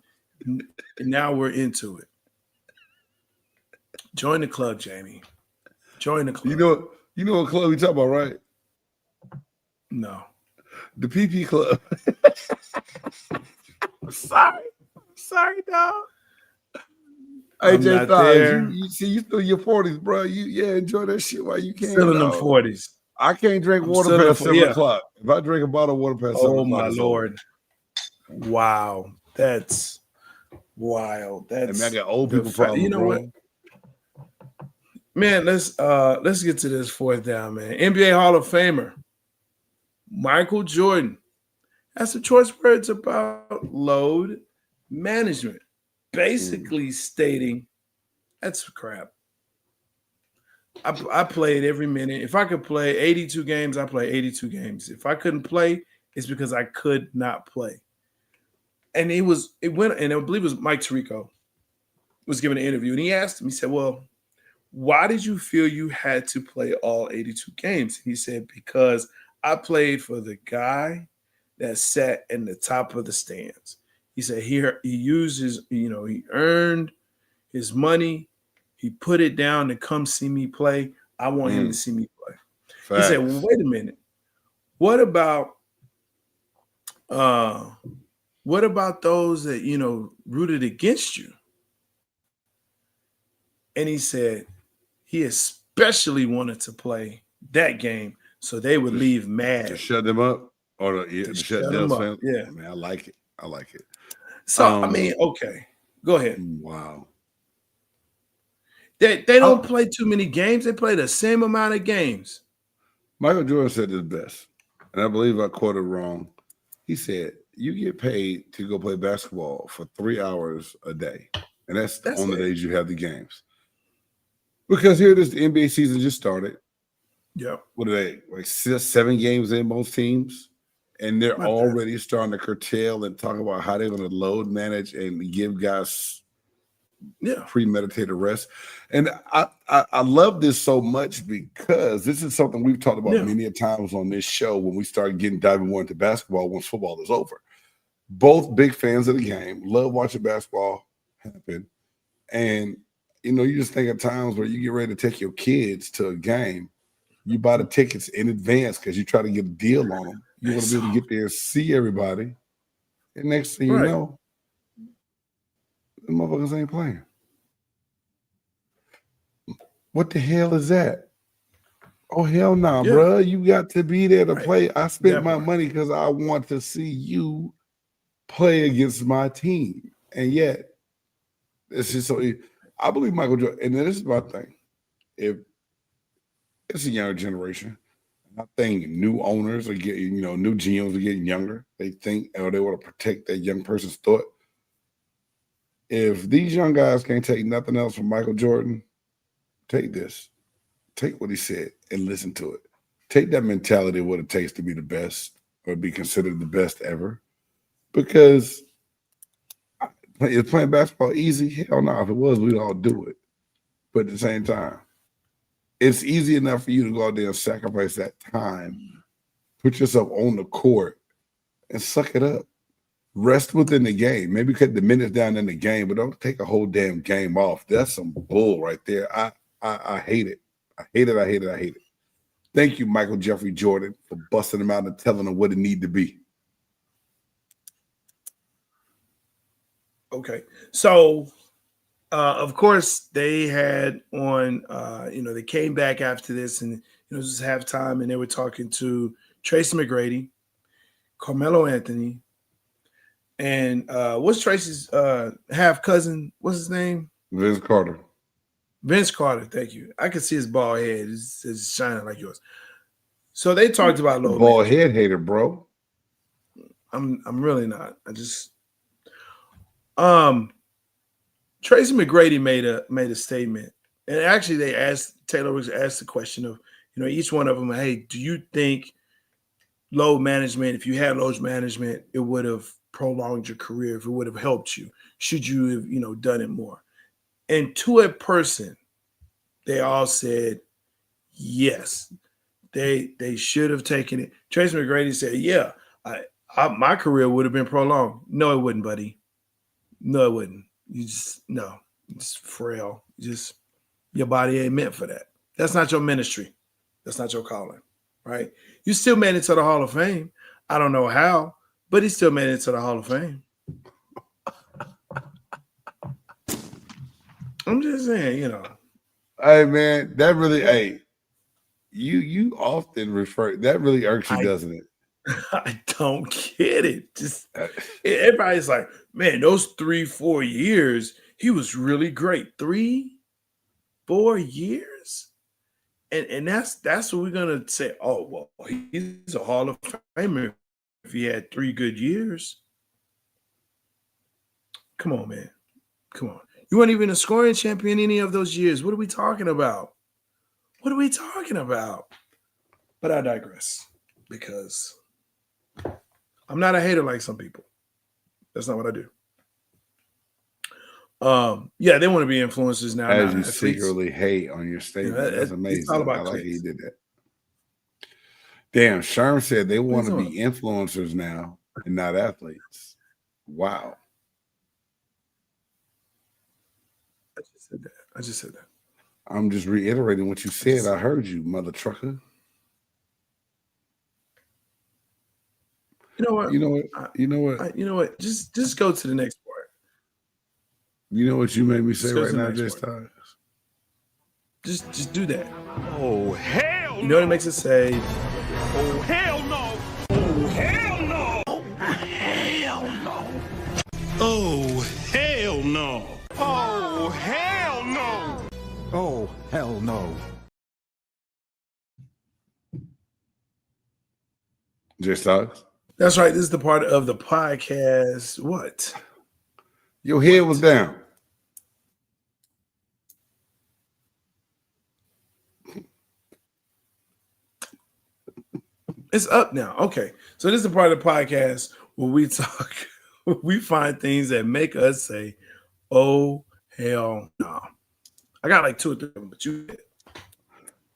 And now we're into it. Join the club, Jamie. Join the club. You know what club we talking about, right? No. The PP Club. Sorry, dog. Hey, Jay Thighs, you still in your 40s, bro. You enjoy that shit while you can. Still in them 40s. I can't drink water past 7 o'clock. If I drink a bottle of water past 7 o'clock. Oh, my Lord. Wow. That's wild. That's I got old people problem. You know what? Man, let's get to this 4th down, man. NBA Hall of Famer Michael Jordan has some choice words about load management, basically stating that's crap. I played every minute. If I could play 82 games, I play 82 games. If I couldn't play, it's because I could not play. And it went, and I believe it was Mike Tirico was giving an interview, and he asked him, he said, well, why did you feel you had to play all 82 games? And he said, because I played for the guy that sat in the top of the stands. He said he used his, he earned his money. He put it down to come see me play. I want him to see me play. Facts. He said, well, wait a minute. What about those that, rooted against you? And he said he especially wanted to play that game so they would leave mad. To shut them up? Or to shut them up. Yeah. Man, I like it. So, okay. Go ahead. Wow. They don't play too many games. They play the same amount of games. Michael Jordan said this best, and I believe I quoted wrong. He said, you get paid to go play basketball for 3 hours a day. And that's on the days you have the games. Because here it is, the NBA season just started. Yeah. What are they? Like 7 games in most teams. And they're already starting to curtail and talk about how they're going to load manage and give guys premeditated rest. And I love this so much because this is something we've talked about many times on this show when we start diving more into basketball once football is over. Both big fans of the game, love watching basketball happen. And, you just think of times where you get ready to take your kids to a game, you buy the tickets in advance because you try to get a deal on them. You want to be able to get there and see everybody. And next thing you know, the motherfuckers ain't playing. What the hell is that? Oh, hell no, bro. You got to be there to play. I spent my money because I want to see you play against my team. And yet, it's just so I believe Michael Jordan, and this is my thing. If it's a younger generation, I think new owners are getting, new GMs are getting younger. They think, or they want to protect that young person's thought. If these young guys can't take nothing else from Michael Jordan, take this. Take what he said and listen to it. Take that mentality of what it takes to be the best or be considered the best ever. Because is playing basketball easy? Hell no. If it was, we'd all do it. But at the same time, it's easy enough for you to go out there and sacrifice that time, put yourself on the court, and suck it up. Rest within the game. Maybe cut the minutes down in the game, but don't take a whole damn game off. That's some bull right there. I hate it. I hate it. I hate it. I hate it. Thank you, Michael Jeffrey Jordan, for busting them out and telling them what it need to be. Okay. So, of course, they had on, they came back after this and, it was halftime and they were talking to Tracy McGrady, Carmelo Anthony, and what's Tracy's half cousin? What's his name? Vince Carter. Vince Carter. Thank you. I can see his bald head. It's shining like yours. So they talked about low bald head hater, bro. I'm really not. Tracy McGrady made a statement, and actually they asked Taylor Rooks asked the question of each one of them, hey, do you think load management, if you had load management, it would have prolonged your career, if it would have helped you, should you have done it more? And to a person, they all said yes, they should have taken it. Tracy McGrady said, yeah, my career would have been prolonged. No, it wouldn't, buddy. No, it wouldn't. It's frail. Your body ain't meant for that. That's not your ministry. That's not your calling, right? You still made it to the Hall of Fame. I don't know how, but he still made it to the Hall of Fame. I'm just saying, Hey, man, that really, you often refer, that really irks you, doesn't it? I don't get it. Just everybody's like, man, those 3-4 years, he was really great. 3-4 years, and that's what we're gonna say. Oh well, he's a Hall of Famer if he had 3 good years. Come on, man. Come on. You weren't even a scoring champion any of those years. What are we talking about? What are we talking about? But I digress because I'm not a hater like some people. That's not what I do. They want to be influencers now. As you secretly hate on your statement. That's amazing. It's all about I like he did that. Damn, Sherm said they want to be influencers now and not athletes. Wow. I just said that. I'm just reiterating what you said. I heard you, mother trucker. You know what? Just go to the next part. You know what you made me say right now, just Just do that. Oh, hell no. You know what it makes it say? Oh, hell no. Oh, hell no. Oh, hell no. Oh, hell no. Oh, hell no. Oh, hell no. Just thoughts? That's right. This is the part of the podcast. What? Your head was down. It's up now. Okay. So this is the part of the podcast where we talk, we find things that make us say, oh, hell no. I got like 2 or 3 of them, but you did.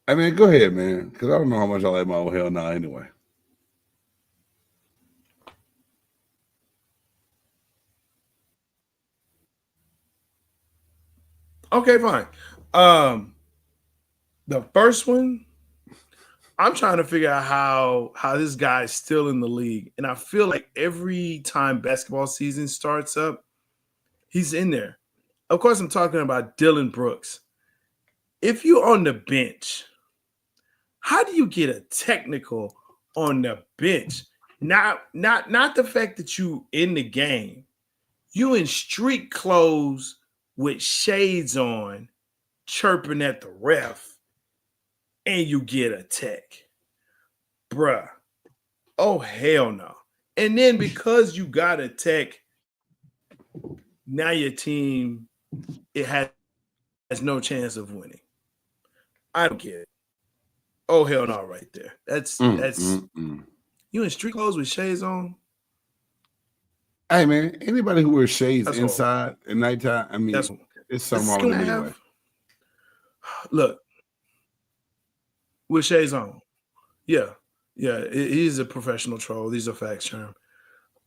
I mean, go ahead, man, because I don't know how much I like my old hell now anyway. Okay, fine. The first one, I'm trying to figure out how this guy's still in the league. And I feel like every time basketball season starts up, he's in there. Of course, I'm talking about Dylan Brooks. If you're on the bench, how do you get a technical on the bench? Not the fact that you in the game. You in street clothes with shades on, chirping at the ref, and you get a tech. Bruh. Oh, hell no. And then because you got a tech, now your team, it has no chance of winning. I don't get it. Oh, hell no, right there. That's you in street clothes with shades on? Hey, man, anybody who wears shades That's inside at nighttime, I mean, it's something wrong with them anyway. Look, with shades on. Yeah. He's a professional troll. These are facts, Sherm.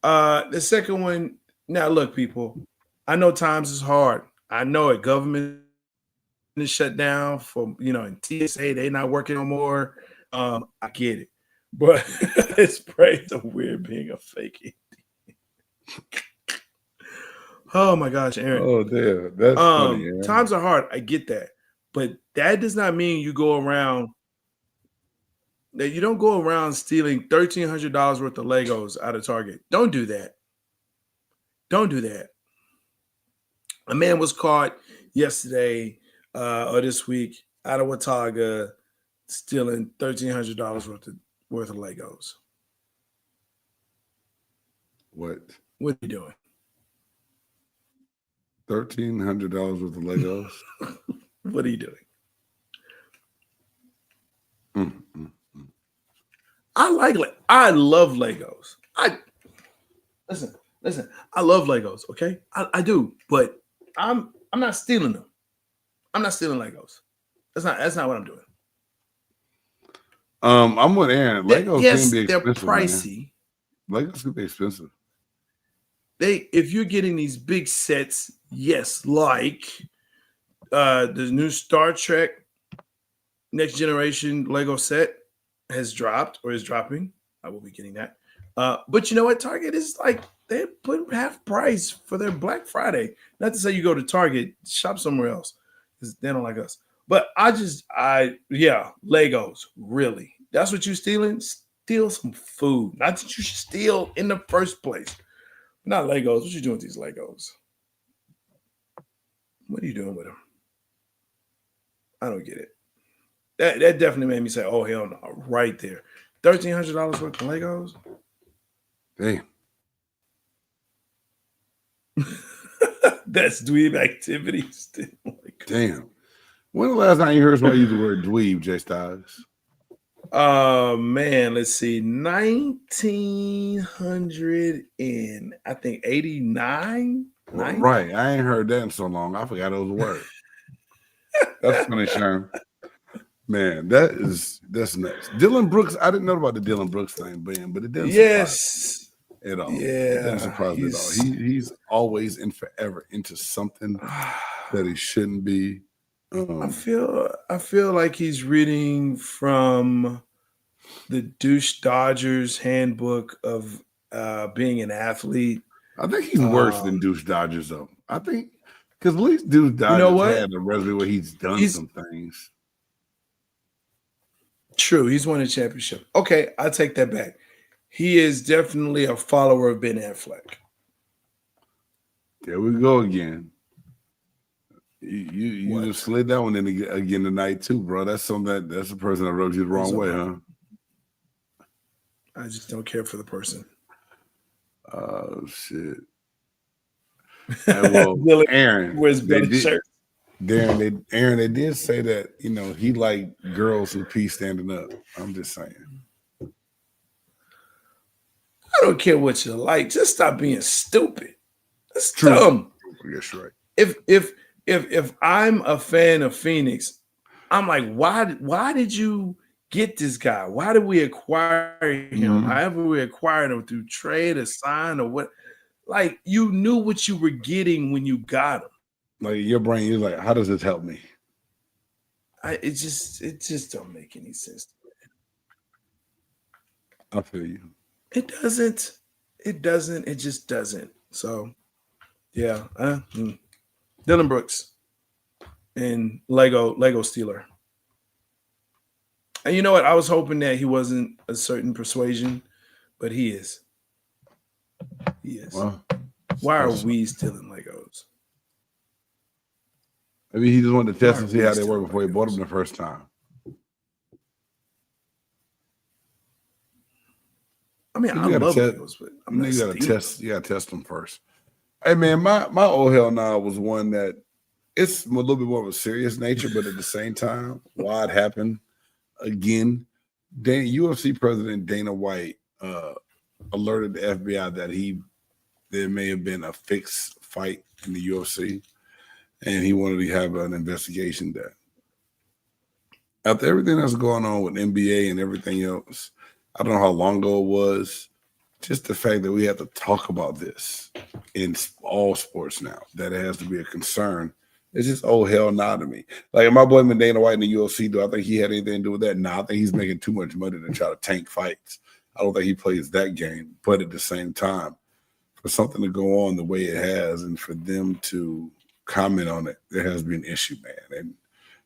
The second one, now look, people, I know times is hard. I know it. Government is shut down for, in TSA, they not working no more. I get it. But it's pretty weird being a fake. Oh my gosh, Aaron. Oh, damn. That's funny. Aaron. Times are hard. I get that. But that does not mean you go around that you don't go around stealing $1,300 worth of Legos out of Target. Don't do that. Don't do that. A man was caught yesterday or this week out of Watauga stealing $1,300 worth of Legos. What? What are you doing? $1,300 worth of Legos? What are you doing? I love Legos. Listen, I love Legos, okay? I do, but I'm not stealing them. I'm not stealing Legos. That's not what I'm doing. I'm with Aaron. Legos can be expensive. They're pricey. Man. Legos can be expensive. If you're getting these big sets, yes, like the new Star Trek Next Generation Lego set has dropped or is dropping. I will be getting that. But you know what? Target is like, they put half price for their Black Friday. Not to say you go to Target, shop somewhere else because they don't like us. But Legos, really. That's what you're stealing? Steal some food. Not that you should steal in the first place. Not Legos. What you doing with these Legos? What are you doing with them? I don't get it. That definitely made me say, oh, hell no, right there. $1,300 worth of Legos? Damn. That's dweeb activities. Damn. When the last time you heard somebody use the word dweeb, Jay Styles? Man, let's see. 1989? Right. I ain't heard that in so long. I forgot it was a word. That's funny, Sherm. Man, that's nuts. Dylan Brooks, I didn't know about the Dylan Brooks thing, but it doesn't surprise me at all. Yeah. It doesn't surprise me at all. He's always and forever into something that he shouldn't be. I feel like he's reading from the Douche Dodgers handbook of being an athlete. I think he's worse than Douche Dodgers, though. I think because at least Douche Dodgers had a resume where he's done some things. True, he's won a championship. Okay, I take that back. He is definitely a follower of Ben Affleck. There we go again. You just slid that one in again tonight too, bro. That's a person that rubbed you the wrong way, huh? I just don't care for the person. Shit. Well, Aaron, wears better shirt. Aaron, they did say that, he liked girls who pee standing up. I'm just saying. I don't care what you like. Just stop being stupid. That's True. dumb. Yes, right. If I'm a fan of Phoenix, I'm like, why did you get this guy? Why did we acquire him? Mm-hmm. However we acquired him, through trade or sign or what? Like, you knew what you were getting when you got him. Like, your brain, you're like, how does this help me? It just don't make any sense. I feel you. It doesn't. It just doesn't. So, yeah. Dylan Brooks and Lego Stealer. And you know what? I was hoping that he wasn't a certain persuasion, but he is. He is. Well, why are we stealing Legos? Maybe he just wanted to test and see how they work before he bought them the first time. I mean, I love Legos, but you gotta test them first. Hey man, my old hell nah was one that it's a little bit more of a serious nature, but at the same time, why it happened again. UFC president Dana White alerted the FBI that there may have been a fixed fight in the UFC, and he wanted to have an investigation done. After everything that's going on with NBA and everything else, I don't know how long ago it was, just the fact that we have to talk about this in all sports now, that it has to be a concern. It's just, oh, hell nah to me. Like, my boy Dana White in the UFC, do I think he had anything to do with that? Nah, I think he's making too much money to try to tank fights. I don't think he plays that game. But at the same time, for something to go on the way it has and for them to comment on it, there has been an issue, man. And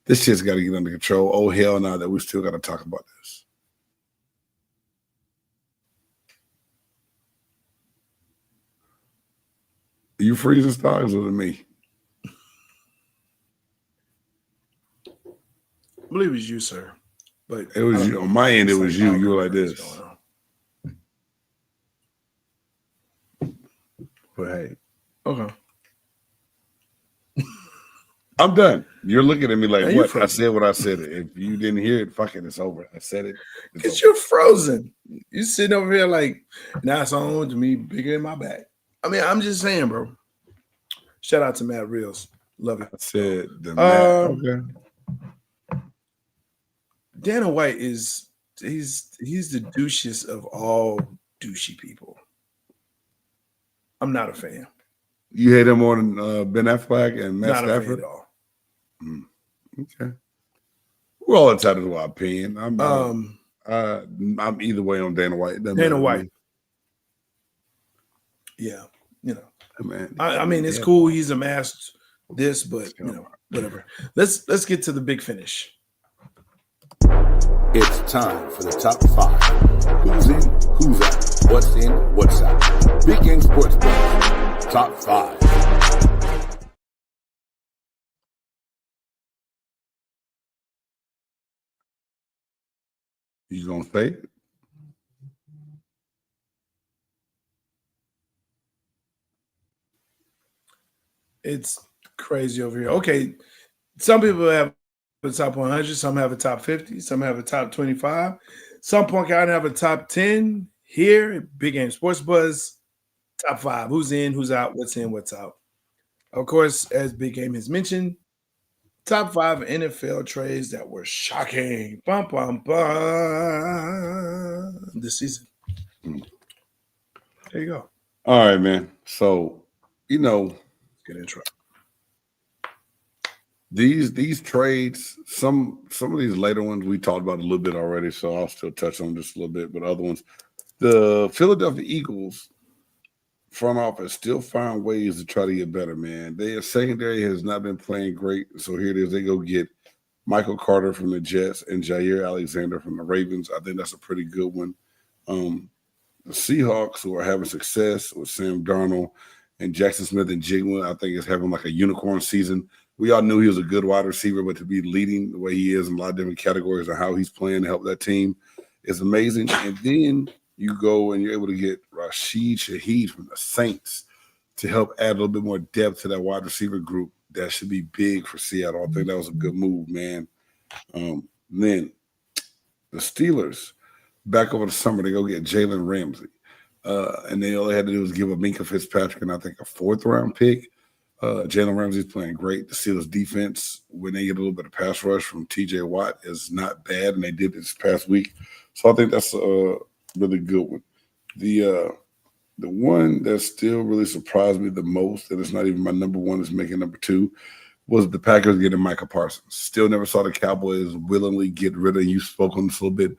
this shit's got to get under control. Oh, hell nah, that we still got to talk about this. Are you freezing stars or me? I believe it was you, sir. But it was you. On my end, it was you. You were like this. But hey. Okay. I'm done. You're looking at me like, what? I said what I said. If you didn't hear it, fuck it, it's over. I said it. Because you're frozen. You sitting over here like, now it's on to me bigger in my back. I mean, I'm just saying, bro. Shout out to Matt Reels. Love it. I said the Matt. Okay. Dana White he's the douchiest of all douchey people. I'm not a fan. You hate him more than Ben Affleck and Matt Stafford? Not a fan at all. Okay. We're all entitled to our opinion. I'm either way on Dana White. Dana White. Yeah, man. I mean, it's cool. He's amassed this, but whatever. Let's get to the big finish. It's time for the top 5. Who's in, who's out, what's in, what's out. Big Game Sports Boys, top 5. You gonna say it? It's crazy over here. Okay, some people have a top 100, some have a top 50, some have a top 25. Some point out have a top 10 here at Big Game Sports Buzz. Top 5. Who's in, who's out, what's in, what's out. Of course, as Big Game has mentioned, top 5 NFL trades that were shocking. Bum, bum, bum. This season. There you go. All right, man. So, good intro. These trades, some of these later ones we talked about a little bit already, so I'll still touch on just a little bit. But other ones, the Philadelphia Eagles front office still find ways to try to get better, man. Their secondary has not been playing great, so here it is. They go get Michael Carter from the Jets and Jair Alexander from the Ravens. I think that's a pretty good one. The Seahawks, who are having success with Sam Darnold and Jackson Smith and Jigma, I think is having like a unicorn season. We all knew he was a good wide receiver, but to be leading the way he is in a lot of different categories and how he's playing to help that team is amazing. And then you go and you're able to get Rashid Shaheed from the Saints to help add a little bit more depth to that wide receiver group. That should be big for Seattle. I think that was a good move, man. Then the Steelers, back over the summer, they go get Jalen Ramsey. And all they had to do was give a Minka Fitzpatrick and I think a 4th-round pick. Jalen Ramsey's playing great. The Steelers defense, when they get a little bit of pass rush from TJ Watt, is not bad, and they did this past week. So I think that's a really good one. The one that still really surprised me the most, and it's not even my number one, is making number 2, was the Packers getting Micah Parsons. Still never saw the Cowboys willingly get rid of, you spoke on this a little bit,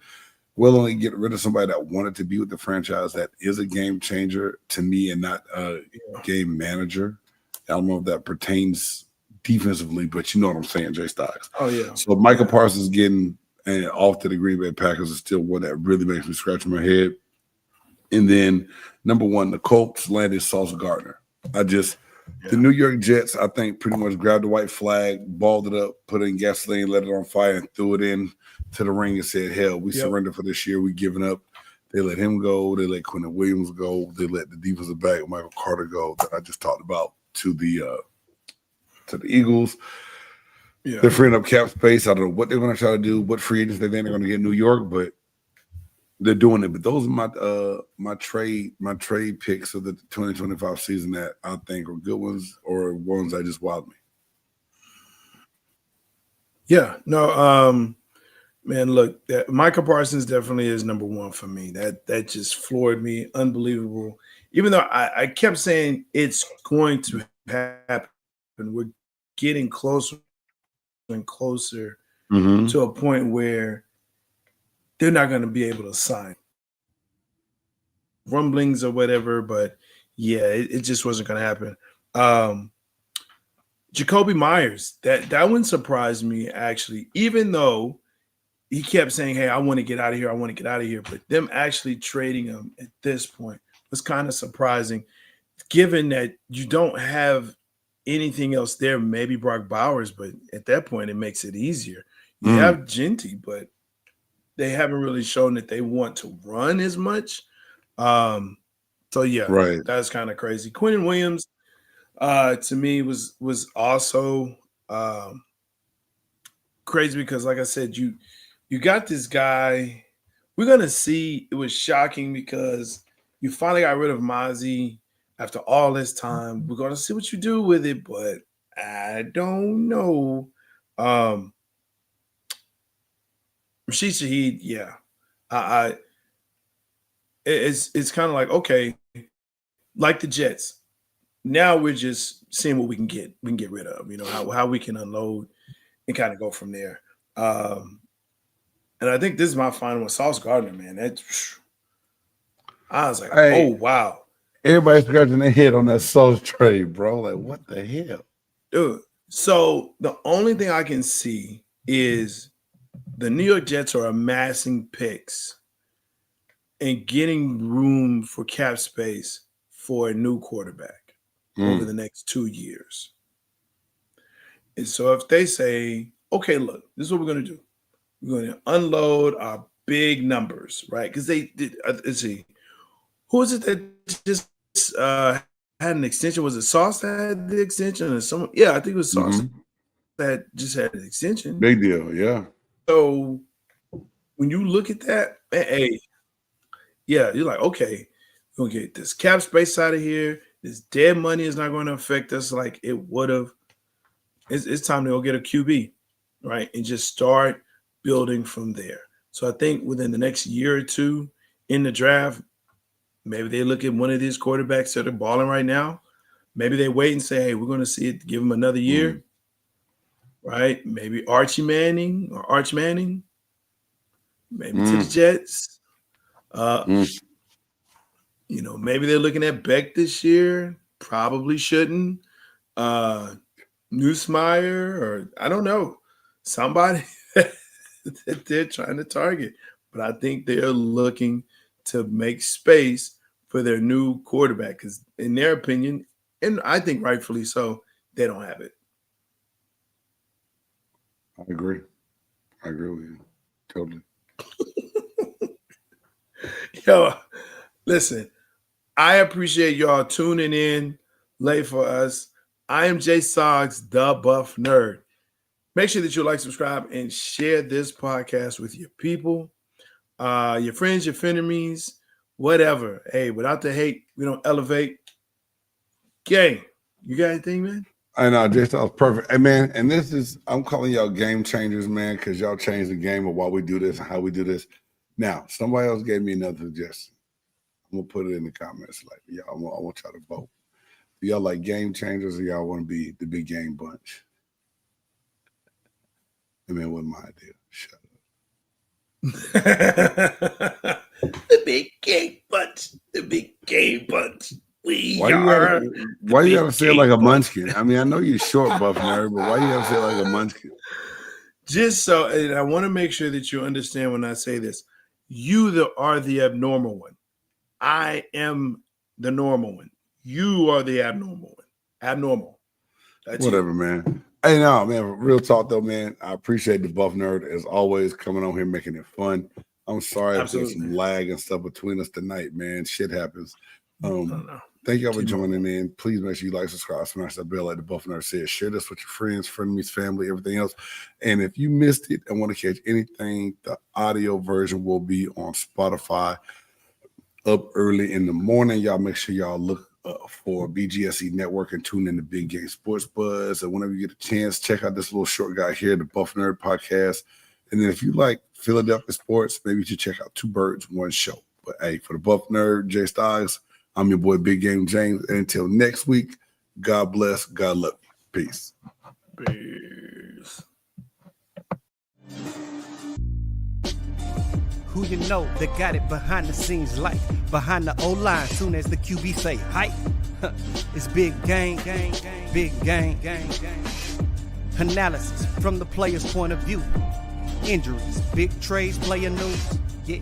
willingly get rid of somebody that wanted to be with the franchise that is a game changer to me and not a game manager. I don't know if that pertains defensively, but you know what I'm saying, Jay Stocks. Oh, yeah. So Micah Parsons getting off to the Green Bay Packers is still one that really makes me scratch my head. And then number 1, the Colts landed Sauce Gardner. The New York Jets, I think, pretty much grabbed the white flag, balled it up, put it in gasoline, let it on fire, and threw it in to the ring and said, hell, we surrender for this year. We giving up. They let him go. They let Quinnen Williams go. They let the defensive back, Michael Carter, go that I just talked about to the Eagles. Yeah. They're freeing up cap space. I don't know what they're going to try to do, what free agents they think they're going to get in New York, but they're doing it. But those are my trade picks of the 2025 season that I think are good ones or ones that just wowed me. Yeah, no, man, look, Micah Parsons definitely is number 1 for me. That just floored me, unbelievable. Even though I kept saying it's going to happen, we're getting closer and closer to a point where they're not going to be able to sign. Rumblings or whatever, but yeah, it just wasn't going to happen. Jakobi Meyers, that one surprised me, actually, even though he kept saying, hey, I want to get out of here. I want to get out of here. But them actually trading him at this point was kind of surprising, given that you don't have anything else there, maybe Brock Bowers, but at that point, it makes it easier. You have Genty, but they haven't really shown that they want to run as much. So, yeah, right. That's kind of crazy. Quinnen Williams, to me, was also crazy because, like I said, you got this guy. We're going to see. It was shocking because you finally got rid of Mazi after all this time. We're going to see what you do with it, but I don't know. Rashid Shaheed, yeah. It's kind of like, okay, like the Jets. Now we're just seeing what we can get rid of, how we can unload and kind of go from there. And I think this is my final one, Sauce Gardner, man. I was like, oh, wow. Everybody's scratching their head on that Sauce trade, bro. Like, what the hell? Dude, so the only thing I can see is the New York Jets are amassing picks and getting room for cap space for a new quarterback over the next 2 years. And so if they say, okay, look, this is what we're going to do. We're going to unload our big numbers, right? Because they did, let's see, who is it that just had an extension? Was it Sauce that had the extension or someone? Yeah, I think it was Sauce that just had an extension. Big deal, yeah. So when you look at that, hey, yeah, you're like, okay, we're going to get this cap space out of here. This dead money is not going to affect us like it would have. It's time to go get a QB, right? And just start building from there. So I think within the next year or two in the draft, maybe they look at one of these quarterbacks that are balling right now. Maybe they wait and say, hey, we're going to see it, give them another year, right? Maybe Arch Manning, maybe to the Jets. Maybe they're looking at Beck this year. Probably shouldn't. Nussmeier, or I don't know, somebody that they're trying to target. But I think they're looking to make space for their new quarterback because, in their opinion, and I think rightfully so, they don't have it. I agree with you. Totally. Yo, listen, I appreciate y'all tuning in late for us. I am Jay Soggs, the Buff Nerd. Make sure that you like, subscribe, and share this podcast with your people, your friends, your frenemies, whatever. Hey, without the hate, we don't elevate. Gang, you got anything, man? I know, just that was perfect. Hey, man, and this is, I'm calling y'all game changers, man, because y'all changed the game of why we do this and how we do this. Now, somebody else gave me another suggestion. I'm going to put it in the comments. Like, y'all, I want y'all to vote. Do y'all like game changers or y'all want to be the big game bunch? I mean, it wasn't my idea. Shut up. The big game bunch. The big game bunch. Why you gotta say it like a munchkin? I mean, I know you're short, Buff Nerd, but why you gotta say it like a munchkin? Just so, and I want to make sure that you understand when I say this. You are the abnormal one. I am the normal one. You are the abnormal one. Abnormal. That's whatever, you. Man. Hey, no, man. Real talk, though, man. I appreciate the Buff Nerd as always coming on here making it fun. I'm sorry if there's some lag and stuff between us tonight, man. Shit happens. Thank y'all for joining in. Please make sure you like, subscribe, smash that bell like the Buff Nerd said. Share this with your friends, frenemies, family, everything else. And if you missed it and want to catch anything, the audio version will be on Spotify up early in the morning. Y'all make sure y'all look for BGSE Network and tune in to Big Game Sports Buzz. And whenever you get a chance, check out this little short guy here, the Buff Nerd Podcast. And then if you like Philadelphia sports, maybe you should check out Two Birds, One Show. But hey, for the Buff Nerd, Jay Styles, I'm your boy, Big Game James. And until next week, God bless, God love you. Peace. Peace. Who you know that got it behind the scenes like behind the O-line soon as the QB say hype. It's big game, big game. Analysis from the player's point of view. Injuries, big trades, player news. Yeah.